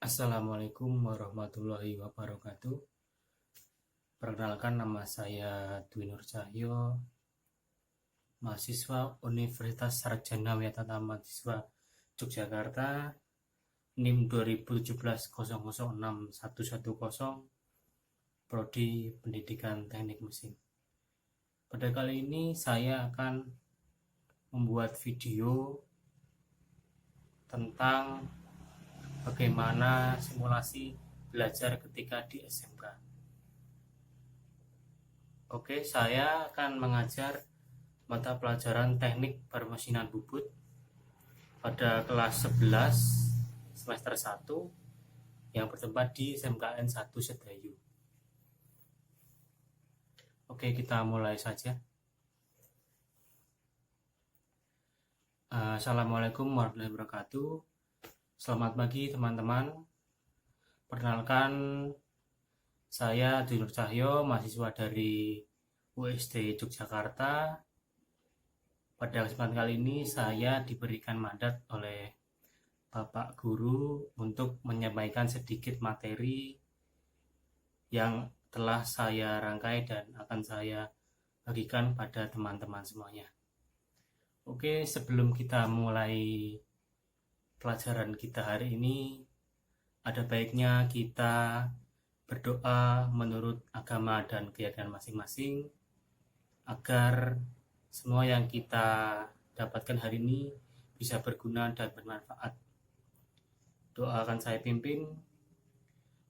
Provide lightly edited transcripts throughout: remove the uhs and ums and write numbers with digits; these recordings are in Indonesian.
Assalamualaikum warahmatullahi wabarakatuh. Perkenalkan, nama saya Dwi Nur Cahyo, mahasiswa Universitas Sarjana Wiyatata Mahasiswa Yogyakarta, NIM 2017006110, Prodi Pendidikan Teknik Mesin. Pada kali ini saya akan membuat video tentang bagaimana simulasi belajar ketika di SMK. Oke, saya akan mengajar mata pelajaran teknik permesinan bubut pada kelas 11 semester 1 yang bertempat di SMKN 1 Sedayu. Oke, kita mulai saja. Assalamualaikum warahmatullahi wabarakatuh. Selamat pagi teman-teman. Perkenalkan, saya Dwi Nur Cahyo, mahasiswa dari USD Yogyakarta. Pada kesempatan kali ini saya diberikan mandat oleh Bapak Guru untuk menyampaikan sedikit materi yang telah saya rangkai dan akan saya bagikan pada teman-teman semuanya. Oke, sebelum kita mulai pelajaran kita hari ini, ada baiknya kita berdoa menurut agama dan keyakinan masing-masing agar semua yang kita dapatkan hari ini bisa berguna dan bermanfaat. Doa akan saya pimpin.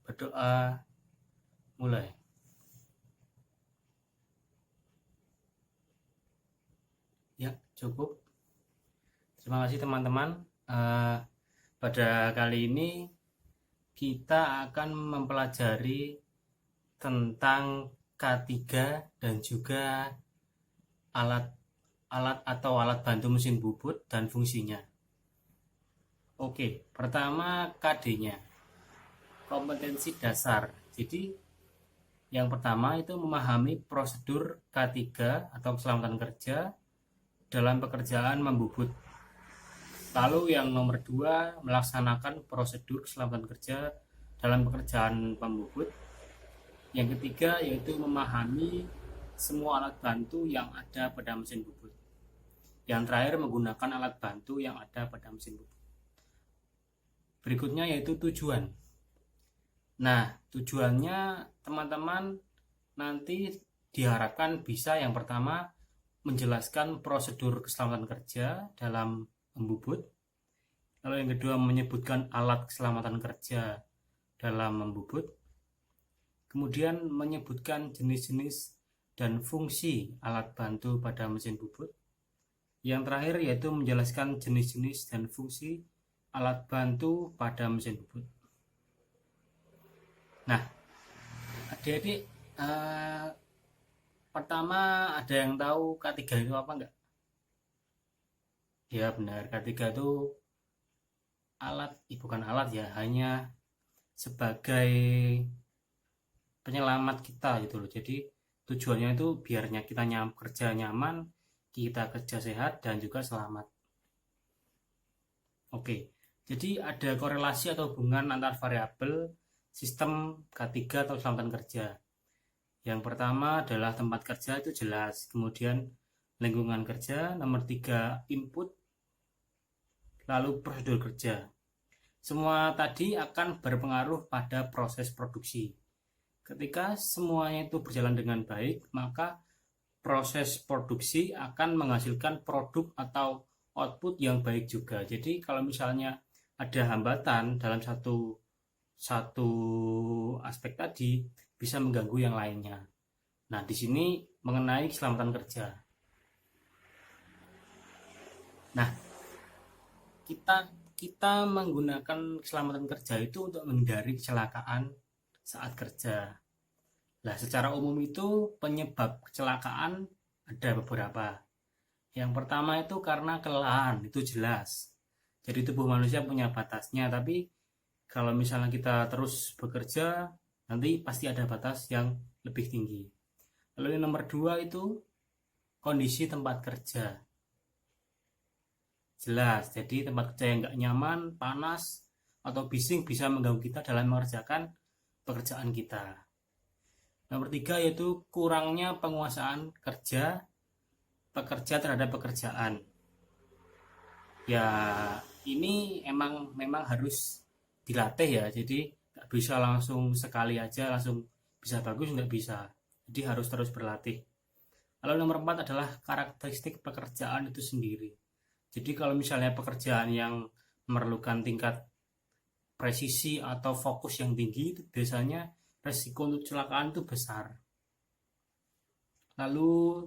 Berdoa, mulai. Ya, cukup. Terima kasih teman-teman. Pada kali ini kita akan mempelajari tentang K3 dan juga alat atau alat bantu mesin bubut dan fungsinya. Oke, pertama KD-nya, kompetensi dasar. Jadi yang pertama itu memahami prosedur K3 atau keselamatan kerja dalam pekerjaan membubut. Lalu yang nomor 2, melaksanakan prosedur keselamatan kerja dalam pekerjaan pembubut. Yang ketiga yaitu memahami semua alat bantu yang ada pada mesin bubut. Yang terakhir, menggunakan alat bantu yang ada pada mesin bubut. Berikutnya yaitu tujuan. Nah, tujuannya teman-teman nanti diharapkan bisa yang pertama menjelaskan prosedur keselamatan kerja dalam membubut. Lalu yang kedua, menyebutkan alat keselamatan kerja dalam membubut. Kemudian menyebutkan jenis-jenis dan fungsi alat bantu pada mesin bubut. Yang terakhir yaitu menjelaskan jenis-jenis dan fungsi alat bantu pada mesin bubut. Nah, adik-adik, pertama ada yang tahu K3 itu apa enggak? Ya benar, K3 itu alat, bukan alat ya, hanya sebagai penyelamat kita gitu loh. Jadi tujuannya itu biarnya kita kerja nyaman, kita kerja sehat dan juga selamat. Oke, jadi ada korelasi atau hubungan antar variabel sistem K3 atau keselamatan kerja. Yang pertama adalah tempat kerja, itu jelas. Kemudian lingkungan kerja. Nomor 3, input. Lalu prosedur kerja. Semua tadi akan berpengaruh pada proses produksi. Ketika semuanya itu berjalan dengan baik, maka proses produksi akan menghasilkan produk atau output yang baik juga. Jadi kalau misalnya ada hambatan dalam satu aspek tadi, bisa mengganggu yang lainnya. Nah, di sini mengenai keselamatan kerja. Nah, kita menggunakan keselamatan kerja itu untuk menghindari kecelakaan saat kerja. Nah, secara umum itu penyebab kecelakaan ada beberapa. Yang pertama itu karena kelelahan, itu jelas. Jadi tubuh manusia punya batasnya, tapi kalau misalnya kita terus bekerja, nanti pasti ada batas yang lebih tinggi. Lalu yang nomor 2 itu kondisi tempat kerja. Jelas, jadi tempat kerja yang nggak nyaman, panas, atau bising bisa mengganggu kita dalam mengerjakan pekerjaan kita. Nomor 3 yaitu kurangnya penguasaan pekerja terhadap pekerjaan. Ya, ini memang harus dilatih ya. Jadi nggak bisa langsung sekali aja langsung bisa bagus, nggak bisa. Jadi harus terus berlatih. Lalu nomor 4 adalah karakteristik pekerjaan itu sendiri. Jadi kalau misalnya pekerjaan yang memerlukan tingkat presisi atau fokus yang tinggi, itu biasanya resiko untuk kecelakaan itu besar. Lalu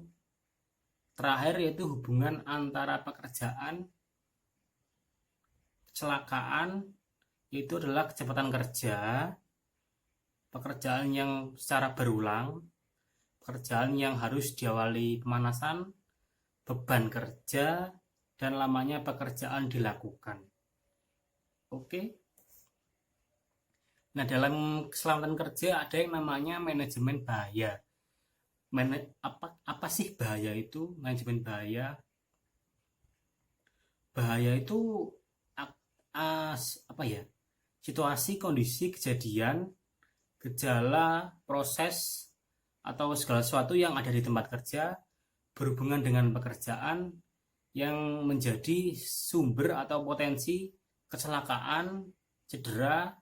terakhir yaitu hubungan antara pekerjaan kecelakaan, yaitu adalah kecepatan kerja, pekerjaan yang secara berulang, pekerjaan yang harus diawali pemanasan, beban kerja, dan lamanya pekerjaan dilakukan. Oke. Nah, dalam keselamatan kerja ada yang namanya manajemen bahaya. Apa sih bahaya itu? Manajemen bahaya. Bahaya itu apa ya? Situasi, kondisi, kejadian, gejala, proses, atau segala sesuatu yang ada di tempat kerja berhubungan dengan pekerjaan yang menjadi sumber atau potensi kecelakaan, cedera,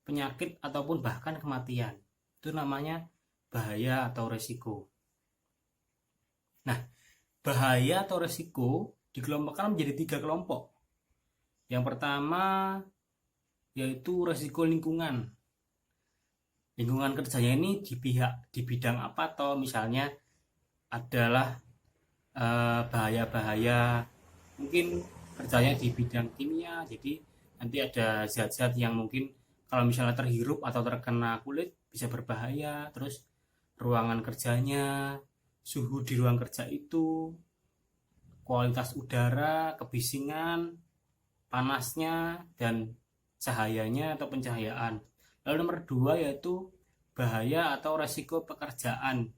penyakit, ataupun bahkan kematian. Itu namanya bahaya atau resiko. Nah, bahaya atau resiko dikelompokkan menjadi 3 kelompok. Yang pertama yaitu resiko lingkungan. Lingkungan kerjanya ini di bidang apa, atau misalnya adalah bahaya-bahaya mungkin kerjanya di bidang kimia, jadi nanti ada zat-zat yang mungkin kalau misalnya terhirup atau terkena kulit bisa berbahaya. Terus ruangan kerjanya, suhu di ruang kerja itu, kualitas udara, kebisingan, panasnya, dan cahayanya atau pencahayaan. Lalu nomor 2 yaitu bahaya atau resiko pekerjaan.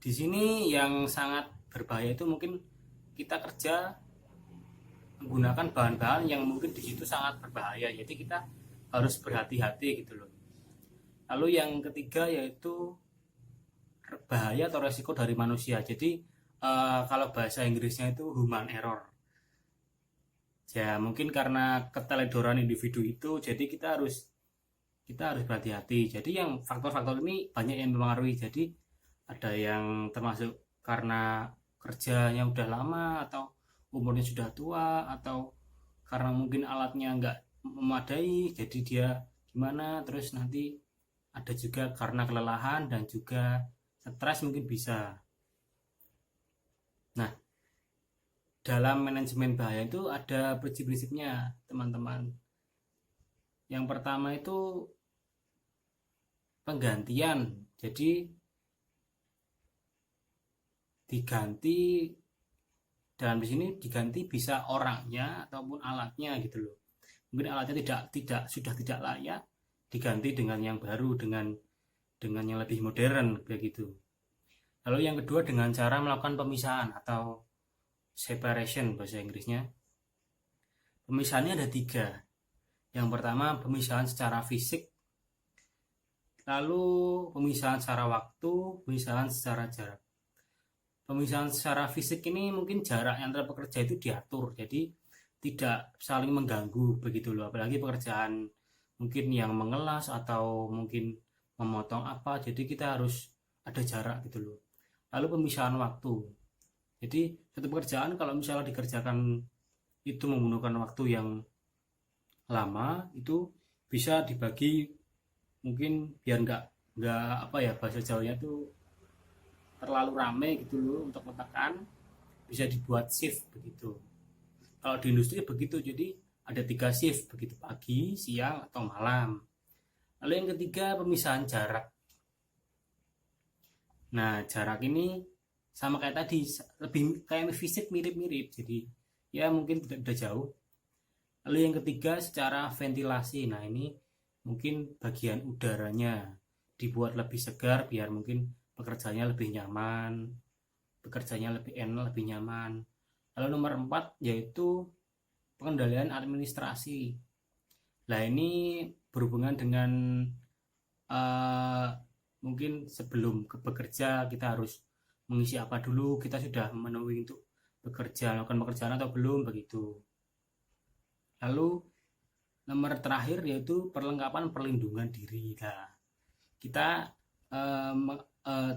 Di sini yang sangat berbahaya itu mungkin kita kerja menggunakan bahan-bahan yang mungkin di situ sangat berbahaya, jadi kita harus berhati-hati gitu loh. Lalu yang ketiga yaitu bahaya atau resiko dari manusia. Jadi kalau bahasa Inggrisnya itu human error. Ya mungkin karena keteledoran individu itu, jadi kita harus berhati-hati. Jadi yang faktor-faktor ini banyak yang mempengaruhi. Jadi ada yang termasuk karena kerjanya udah lama, atau umurnya sudah tua, atau karena mungkin alatnya nggak memadai, jadi dia gimana. Terus nanti ada juga karena kelelahan dan juga stres mungkin bisa. Nah, dalam manajemen bahaya itu ada prinsip-prinsipnya teman-teman. Yang pertama itu penggantian. Jadi diganti, dalam di sini diganti bisa orangnya ataupun alatnya gitu loh. Mungkin alatnya sudah tidak layak, diganti dengan yang baru, dengan yang lebih modern begitu. Lalu yang kedua dengan cara melakukan pemisahan atau separation bahasa Inggrisnya. Pemisahannya ada 3. Yang pertama pemisahan secara fisik, lalu pemisahan secara waktu, pemisahan secara jarak. Pemisahan secara fisik ini mungkin jarak antara pekerja itu diatur, jadi tidak saling mengganggu begitu loh. Apalagi pekerjaan mungkin yang mengelas atau mungkin memotong apa, jadi kita harus ada jarak gitu loh. Lalu pemisahan waktu. Jadi satu pekerjaan kalau misalnya dikerjakan itu menggunakan waktu yang lama, itu bisa dibagi mungkin biar nggak apa ya, bahasa Jawanya tuh terlalu rame gitu loh untuk letakkan, bisa dibuat shift begitu. Kalau di industri begitu, jadi ada 3 shift begitu, pagi, siang, atau malam. Lalu yang ketiga pemisahan jarak. Nah, jarak ini sama kayak tadi, lebih kayak fisik mirip-mirip, jadi ya mungkin tidak jauh. Lalu yang ketiga secara ventilasi. Nah, ini mungkin bagian udaranya dibuat lebih segar biar mungkin pekerjaannya lebih nyaman, bekerjanya lebih enak, lebih nyaman. Lalu nomor 4 yaitu pengendalian administrasi. Nah, ini berhubungan dengan eh, mungkin sebelum bekerja kita harus mengisi apa dulu, kita sudah memenuhi untuk bekerja, melakukan pekerjaan atau belum begitu. Lalu nomor terakhir yaitu perlengkapan perlindungan diri. Nah, kita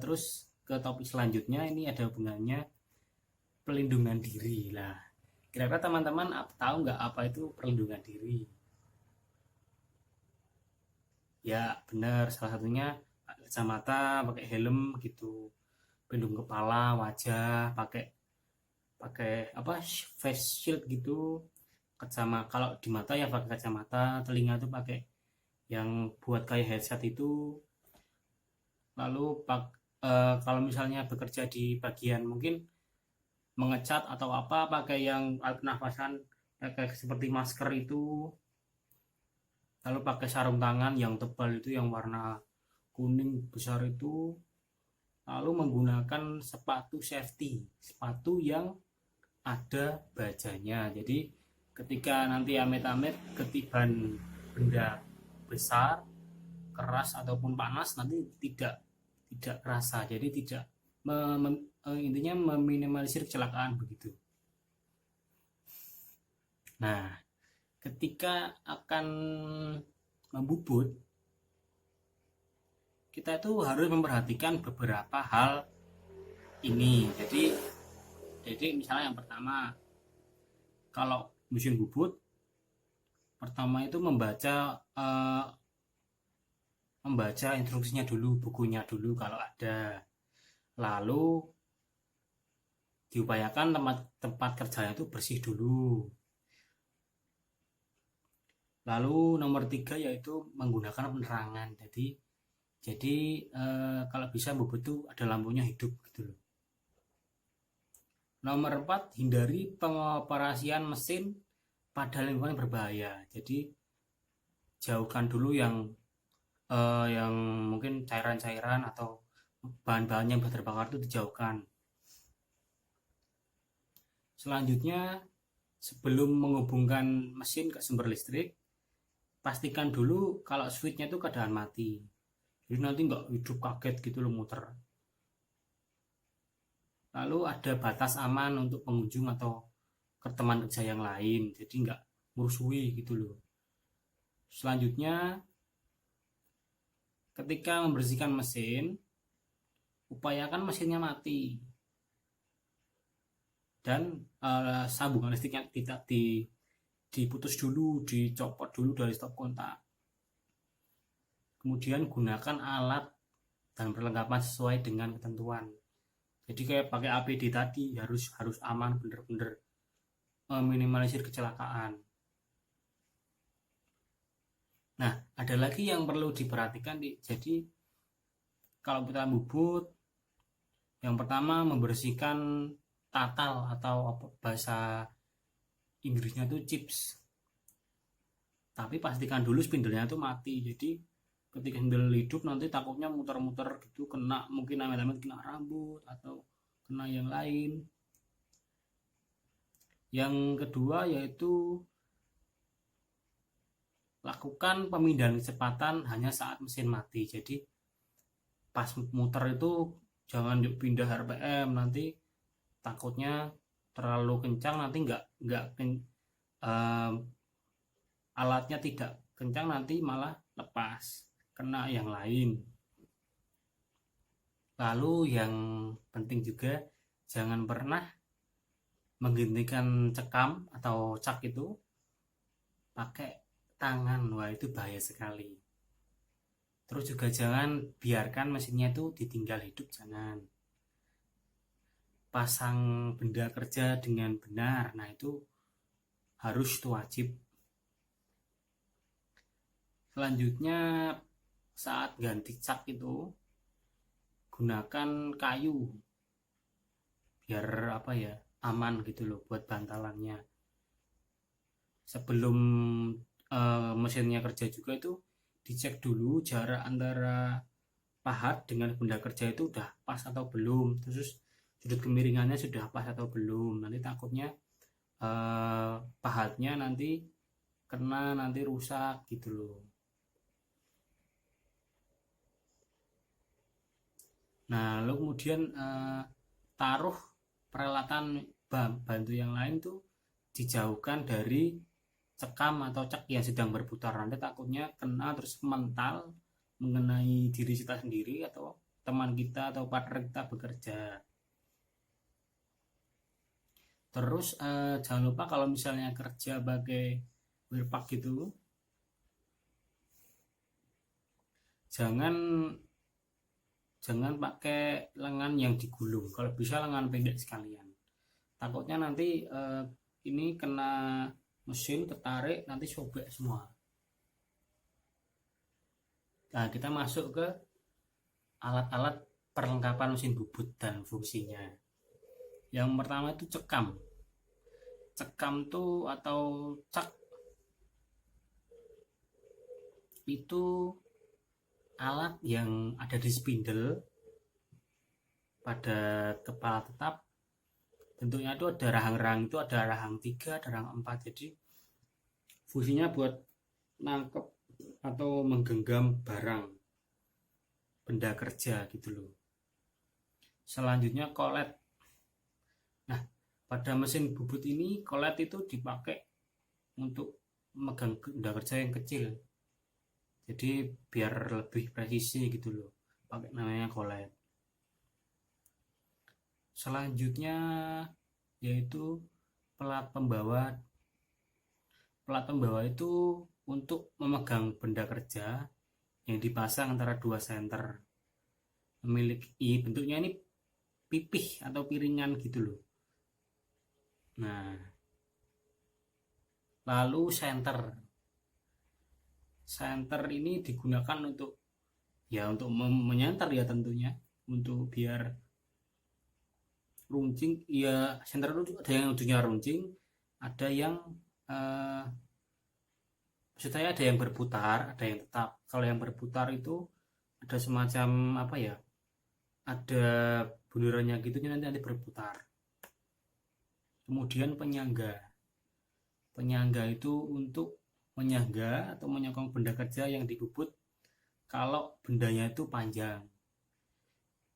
terus ke topik selanjutnya, ini ada hubungannya pelindungan diri. Lah, kira-kira teman-teman tahu nggak apa itu perlindungan diri? Ya, benar. Salah satunya kacamata, pakai helm gitu, pelindung kepala, wajah, pakai pakai apa face shield gitu. Kacamata kalau di mata ya pakai kacamata, telinga tuh pakai yang buat kayak headset itu. Lalu kalau misalnya bekerja di bagian mungkin mengecat atau apa, pakai yang alat pernafasan kayak seperti masker itu. Lalu pakai sarung tangan yang tebal itu yang warna kuning besar itu. Lalu menggunakan sepatu safety, sepatu yang ada bajanya. Jadi ketika nanti amit-amit ketiban benda besar, keras ataupun panas, nanti tidak tidak kerasa. Jadi tidak intinya meminimalisir kecelakaan begitu. Nah, ketika akan membubut, kita itu harus memperhatikan beberapa hal ini. Jadi misalnya yang pertama, kalau mesin bubut, pertama itu membaca instruksinya dulu, bukunya dulu kalau ada. Lalu diupayakan tempat tempat kerjanya itu bersih dulu. Lalu nomor 3 yaitu menggunakan penerangan. Jadi kalau bisa bubut itu ada lampunya hidup gitu loh. Nomor 4, hindari pengoperasian mesin pada lingkungan yang berbahaya. Jadi jauhkan dulu yang mungkin cairan-cairan atau bahan-bahan yang terbakar itu dijauhkan. Selanjutnya, sebelum menghubungkan mesin ke sumber listrik, pastikan dulu kalau switchnya itu keadaan mati. Jadi nanti nggak hidup kaget gitu loh muter. Lalu ada batas aman untuk pengunjung atau ke teman kerja yang lain, jadi nggak merusui gitu loh. Selanjutnya, ketika membersihkan mesin, upayakan mesinnya mati dan sambungan listriknya tidak diputus dulu, dicopot dulu dari stop kontak. Kemudian gunakan alat dan perlengkapan sesuai dengan ketentuan. Jadi kayak pakai APD tadi harus aman, bener-bener minimalisir kecelakaan. Nah, ada lagi yang perlu diperhatikan. Jadi kalau kita bubut, yang pertama membersihkan tatal atau bahasa Inggrisnya itu chips. Tapi pastikan dulu spindlenya itu mati. Jadi ketika spindle hidup nanti takutnya muter-muter gitu, kena mungkin amit-amit kena rambut atau kena yang lain. Yang kedua yaitu lakukan pemindahan kecepatan hanya saat mesin mati. Jadi pas muter itu jangan pindah RPM, nanti takutnya terlalu kencang, nanti nggak alatnya tidak kencang, nanti malah lepas kena yang lain. Lalu yang penting juga jangan pernah menghentikan cekam atau cak itu pakai tangan. Wah, itu bahaya sekali. Terus juga jangan biarkan mesinnya itu ditinggal hidup, jangan. Pasang benda kerja dengan benar, nah itu harus, itu wajib. Selanjutnya, saat ganti cak itu gunakan kayu biar apa ya, aman gitu loh buat bantalannya. Sebelum mesinnya kerja juga itu dicek dulu jarak antara pahat dengan benda kerja itu udah pas atau belum, terus sudut kemiringannya sudah pas atau belum. Nanti takutnya pahatnya nanti kena nanti rusak gitu loh. Nah lalu kemudian taruh peralatan bantu yang lain tuh dijauhkan dari cekam atau cek yang sedang berputar, nanti takutnya kena terus mental mengenai diri kita sendiri atau teman kita atau partner kita bekerja. Terus jangan lupa kalau misalnya kerja pakai wirpak gitu, jangan jangan pakai lengan yang digulung, kalau bisa lengan pendek sekalian. Takutnya nanti ini kena mesin tertarik nanti sobek semua. Nah kita masuk ke alat-alat perlengkapan mesin bubut dan fungsinya. Yang pertama itu cekam. Cekam tuh atau cak itu alat yang ada di spindle pada kepala tetap. Bentuknya itu ada rahang-rahang, itu ada rahang 3, ada rahang 4. Jadi fungsinya buat nangkep atau menggenggam barang, benda kerja gitu loh. Selanjutnya kolet. Nah pada mesin bubut ini kolet itu dipakai untuk megang benda kerja yang kecil, jadi biar lebih presisi gitu loh, pakai namanya kolet. Selanjutnya yaitu pelat pembawa. Pelat pembawa itu untuk memegang benda kerja yang dipasang antara dua senter, memiliki bentuknya ini pipih atau piringan gitu loh. Nah lalu senter ini digunakan untuk menyantar ya, tentunya untuk biar runcing ya. Senter itu ada yang ujungnya runcing, ada yang maksud saya ada yang berputar, ada yang tetap. Kalau yang berputar itu ada semacam apa ya, ada bundarannya gitu, nanti berputar. Kemudian penyangga itu untuk menyangga atau menyokong benda kerja yang dibubut kalau bendanya itu panjang.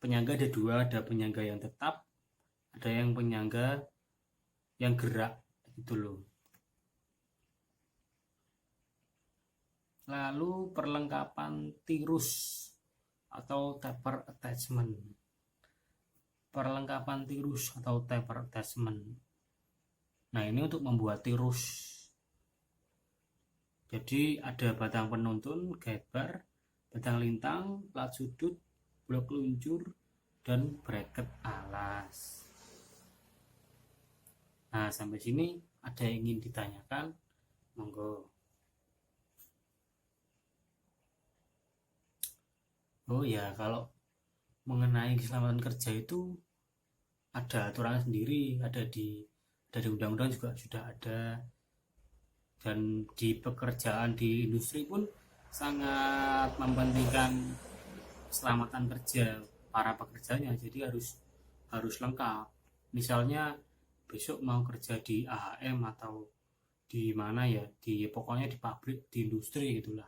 Penyangga ada dua, ada penyangga yang tetap, ada yang penyangga yang gerak gitu loh. Lalu perlengkapan tirus atau taper attachment. Perlengkapan tirus atau taper attachment. Nah ini untuk membuat tirus. Jadi ada batang penuntun, guide bar, batang lintang, plat sudut, blok luncur, dan bracket alas. Nah sampai sini ada yang ingin ditanyakan? Monggo. Oh ya, kalau mengenai keselamatan kerja itu ada aturan sendiri, ada di undang-undang juga sudah ada, dan di pekerjaan di industri pun sangat mementingkan keselamatan kerja para pekerjanya. Jadi harus lengkap. Misalnya besok mau kerja di AHM atau di mana ya, pokoknya di pabrik, di industri gitulah,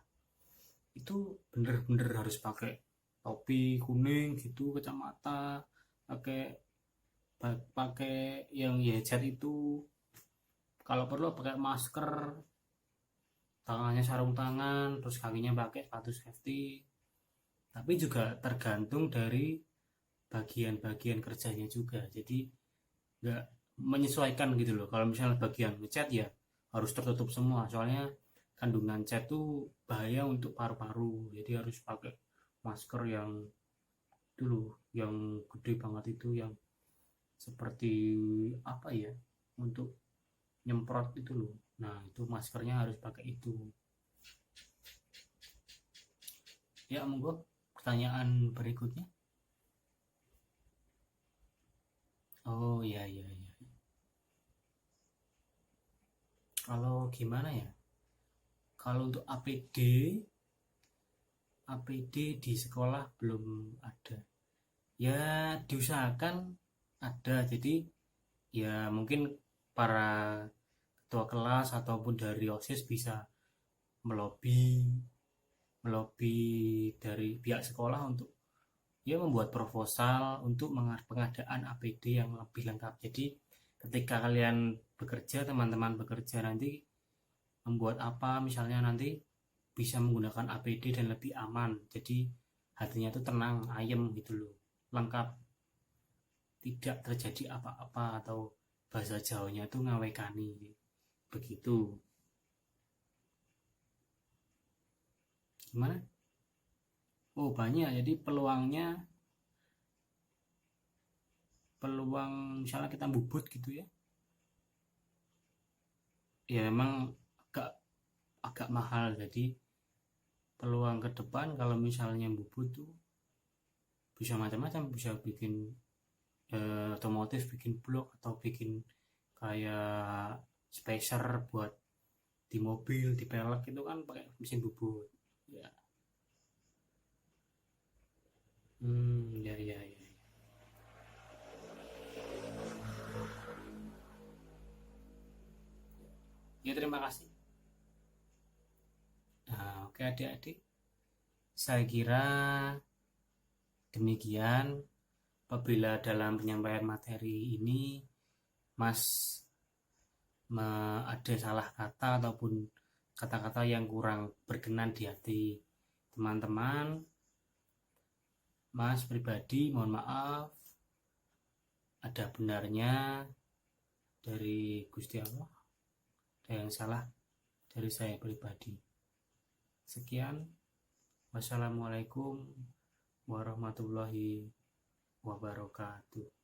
itu bener-bener harus pakai topi kuning gitu, kacamata, pakai yang headset itu, kalau perlu pakai masker, tangannya sarung tangan, terus kakinya pakai sepatu safety. Tapi juga tergantung dari bagian-bagian kerjanya juga, jadi nggak menyesuaikan gitu loh. Kalau misalnya bagian ngecat ya harus tertutup semua, soalnya kandungan cat tuh bahaya untuk paru-paru, jadi harus pakai masker yang dulu yang gede banget itu, yang seperti apa ya, untuk nyemprot itu loh. Nah itu maskernya harus pakai itu ya. Monggo pertanyaan berikutnya. Oh iya iya iya, kalau gimana ya, kalau untuk APD di sekolah belum ada ya, diusahakan ada. Jadi ya mungkin para ketua kelas ataupun dari OSIS bisa melobi melobi dari pihak sekolah untuk ya membuat proposal untuk pengadaan APD yang lebih lengkap. Jadi ketika kalian bekerja, teman-teman bekerja nanti membuat apa, misalnya nanti bisa menggunakan APD dan lebih aman. Jadi hatinya tuh tenang, ayem gitu loh, lengkap, tidak terjadi apa-apa, atau bahasa Jawanya tuh ngawekani begitu. Gimana? Oh banyak, jadi peluang misalnya kita bubut gitu ya, ya memang agak agak mahal. Jadi peluang ke depan kalau misalnya bubut tuh bisa macam-macam, bisa bikin otomotif, bikin blok, atau bikin kayak spacer buat di mobil, di pelek itu kan pakai mesin bubut ya. Ya ya ya. Ya terima kasih. Nah, oke adik-adik, saya kira demikian. Apabila dalam penyampaian materi ini Mas ada salah kata ataupun kata-kata yang kurang berkenan di hati teman-teman, Mas pribadi mohon maaf, ada benarnya dari Gusti Allah, ada yang salah dari saya pribadi. Sekian, wassalamualaikum warahmatullahi wabarakatuh.